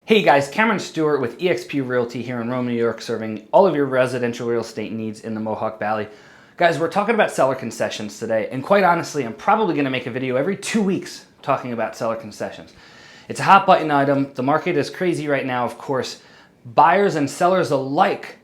Hey guys, Cameron Stewart with eXp Realty here in Rome, New York, serving all of your residential real estate needs in the Mohawk Valley. Guys, we're talking about seller concessions today, and quite honestly, I'm probably going to make a video every 2 weeks talking about seller concessions. It's a hot button item. The market is crazy right now, of course. Buyers and sellers alike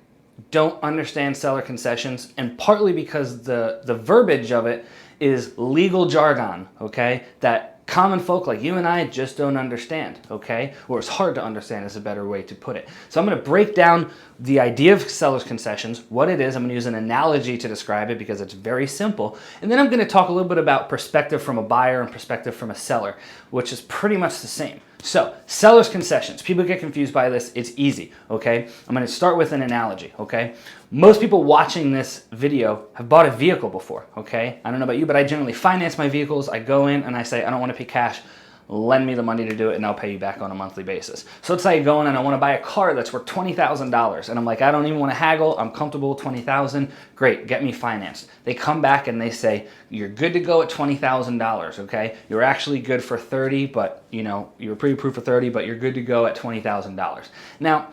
don't understand seller concessions, and partly because the verbiage of it is legal jargon, okay, that common folk like you and I just don't understand, okay? Or it's hard to understand is a better way to put it. So I'm going to break down the idea of seller's concessions, what it is. I'm going to use an analogy to describe it because it's very simple. And then I'm going to talk a little bit about perspective from a buyer and perspective from a seller, which is pretty much the same. So, seller's concessions. People get confused by this. It's easy, okay? I'm going to start with an analogy, okay? Most people watching this video have bought a vehicle before, okay? I don't know about you, but I generally finance my vehicles. I go in and I say, I don't want to pay cash. Lend me the money to do it and I'll pay you back on a monthly basis. So let's say I go in and I want to buy a car that's worth $20,000 and I'm like, I don't even want to haggle. I'm comfortable with $20,000. Great, get me financed. They come back and they say, you're good to go at $20,000, okay? You're actually good for 30, but you know, you're pre-approved for 30, but you're good to go at $20,000. Now,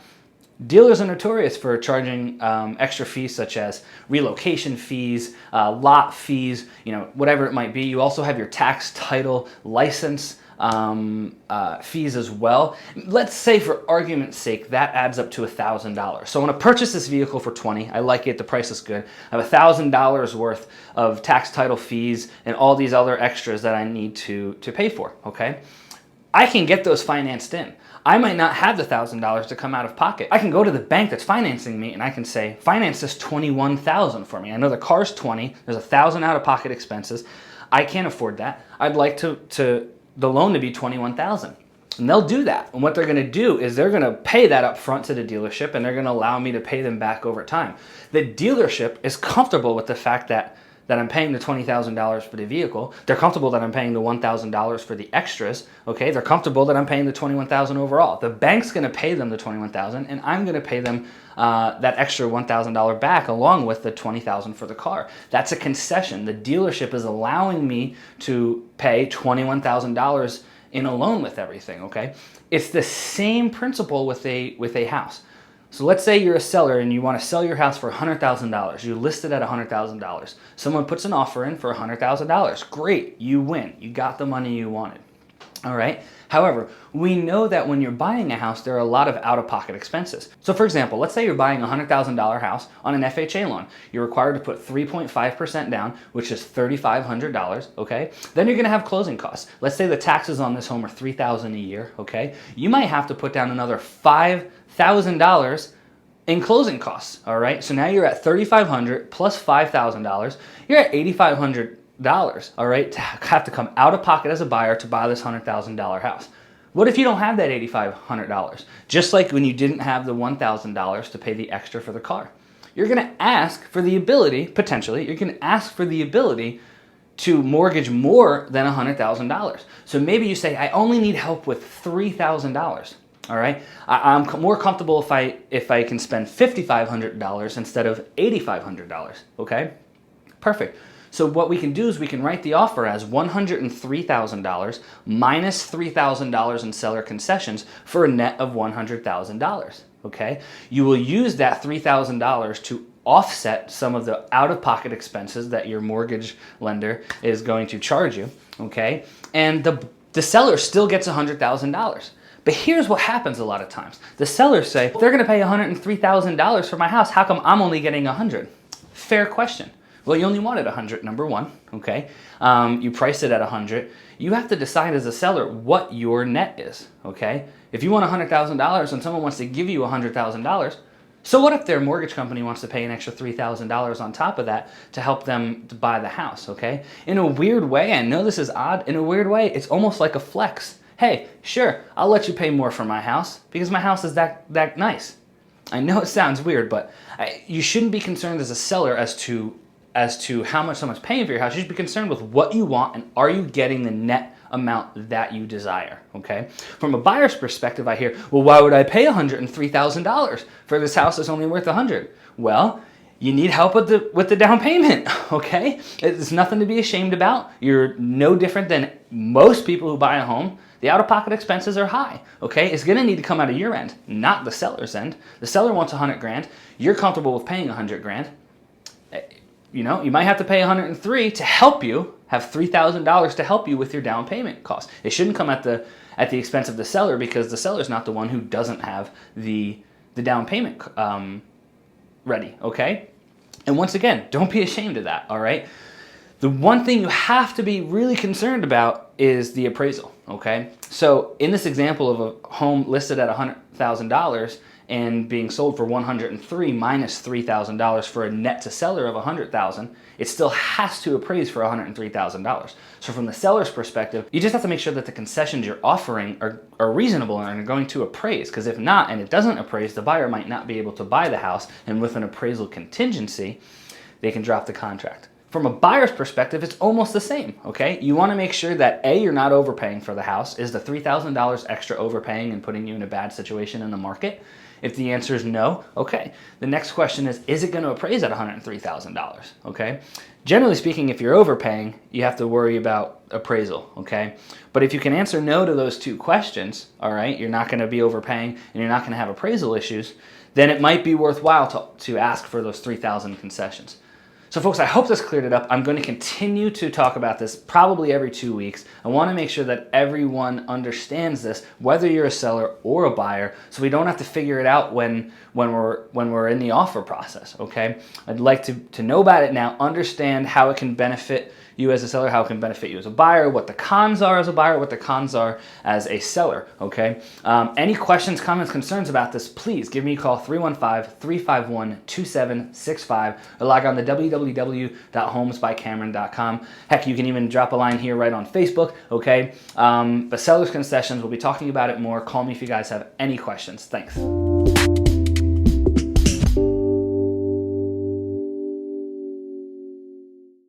dealers are notorious for charging extra fees such as relocation fees, lot fees, you know, whatever it might be. You also have your tax, title, license fees as well. Let's say for argument's sake, that adds up to $1,000. So I want to purchase this vehicle for $20,000. I like it, the price is good. I have $1,000 worth of tax, title fees and all these other extras that I need to pay for, okay? I can get those financed in. I might not have the $1,000 to come out of pocket. I can go to the bank that's financing me and I can say, finance this $21,000 for me. I know the car's $20,000, there's $1,000 out of pocket expenses. I can't afford that. I'd like the loan to be $21,000. And they'll do that. And what they're gonna do is they're gonna pay that up front to the dealership and they're gonna allow me to pay them back over time. The dealership is comfortable with the fact that I'm paying the $20,000 for the vehicle. They're comfortable that I'm paying the $1,000 for the extras, okay? They're comfortable that I'm paying the $21,000 overall. The bank's gonna pay them the $21,000 and I'm gonna pay them that extra $1,000 back along with the $20,000 for the car. That's a concession. The dealership is allowing me to pay $21,000 in a loan with everything, okay? It's the same principle with a house. So let's say you're a seller and you want to sell your house for $100,000. You list it at $100,000. Someone puts an offer in for $100,000. Great, you win. You got the money you wanted. All right. However, we know that when you're buying a house, there are a lot of out-of-pocket expenses. So for example, let's say you're buying a $100,000 house on an FHA loan. You're required to put 3.5% down, which is $3,500, okay? Then you're gonna have closing costs. Let's say the taxes on this home are $3,000 a year, okay? You might have to put down another $5,000 in closing costs, all right? So now you're at $3,500 plus $5,000. You're at $8,500. All right, to have to come out of pocket as a buyer to buy this $100,000 house. What if you don't have that $8,500? Just like when you didn't have the $1,000 to pay the extra for the car. You're gonna ask for the ability, potentially, you're gonna ask for the ability to mortgage more than $100,000. So maybe you say, I only need help with $3,000. All right, I'm more comfortable if I can spend $5,500 instead of $8,500, okay? Perfect. So what we can do is we can write the offer as $103,000 minus $3,000 in seller concessions for a net of $100,000, okay? You will use that $3,000 to offset some of the out-of-pocket expenses that your mortgage lender is going to charge you, okay? And the seller still gets $100,000. But here's what happens a lot of times. The sellers say, they're gonna pay $103,000 for my house. How come I'm only getting $100,000? Fair question. Well, you only wanted $100,000, number one, okay? You priced it at $100,000. You have to decide as a seller what your net is, okay? If you want $100,000 and someone wants to give you $100,000, so what if their mortgage company wants to pay an extra $3,000 on top of that to help them to buy the house, okay? In a weird way, I know this is odd, in a weird way, it's almost like a flex. Hey, sure, I'll let you pay more for my house because my house is that nice. I know it sounds weird, but you shouldn't be concerned as a seller as to how much someone's paying for your house. You should be concerned with what you want and are you getting the net amount that you desire, okay? From a buyer's perspective, I hear, well, why would I pay $103,000 for this house that's only worth $100,000? Well, you need help with the down payment, okay? It's nothing to be ashamed about. You're no different than most people who buy a home. the out-of-pocket expenses are high, okay? It's gonna need to come out of your end, not the seller's end. The seller wants 100 grand. You're comfortable with paying 100 grand. You know, you might have to pay 103 to help you, have $3,000 to help you with your down payment costs. It shouldn't come at the expense of the seller, because the seller's not the one who doesn't have the down payment ready, okay? And once again, don't be ashamed of that, all right? The one thing you have to be really concerned about is the appraisal, okay? So in this example of a home listed at $100,000 and being sold for 103 minus $3,000 for a net to seller of 100,000, it still has to appraise for $103,000. So from the seller's perspective, you just have to make sure that the concessions you're offering are reasonable and are going to appraise, because if not, and it doesn't appraise, the buyer might not be able to buy the house, and with an appraisal contingency, they can drop the contract. From a buyer's perspective, it's almost the same, okay? You wanna make sure that A, you're not overpaying for the house. Is the $3,000 extra overpaying and putting you in a bad situation in the market? If the answer is no, okay. The next question is it gonna appraise at $103,000, okay? Generally speaking, if you're overpaying, you have to worry about appraisal, okay? But if you can answer no to those two questions, all right, you're not gonna be overpaying and you're not gonna have appraisal issues, then it might be worthwhile to ask for those 3,000 concessions. So folks, I hope this cleared it up. I'm going to continue to talk about this probably every 2 weeks. I want to make sure that everyone understands this, whether you're a seller or a buyer, so we don't have to figure it out when we're in the offer process, okay? I'd like to know about it now, understand how it can benefit you as a seller, how it can benefit you as a buyer, what the cons are as a buyer, what the cons are as a seller, okay? Any questions, comments, concerns about this, please give me a call, 315-351-2765, or log on to www.homesbycameron.com. Heck, you can even drop a line here right on Facebook, okay? But seller's concessions, we'll be talking about it more. Call me if you guys have any questions. Thanks.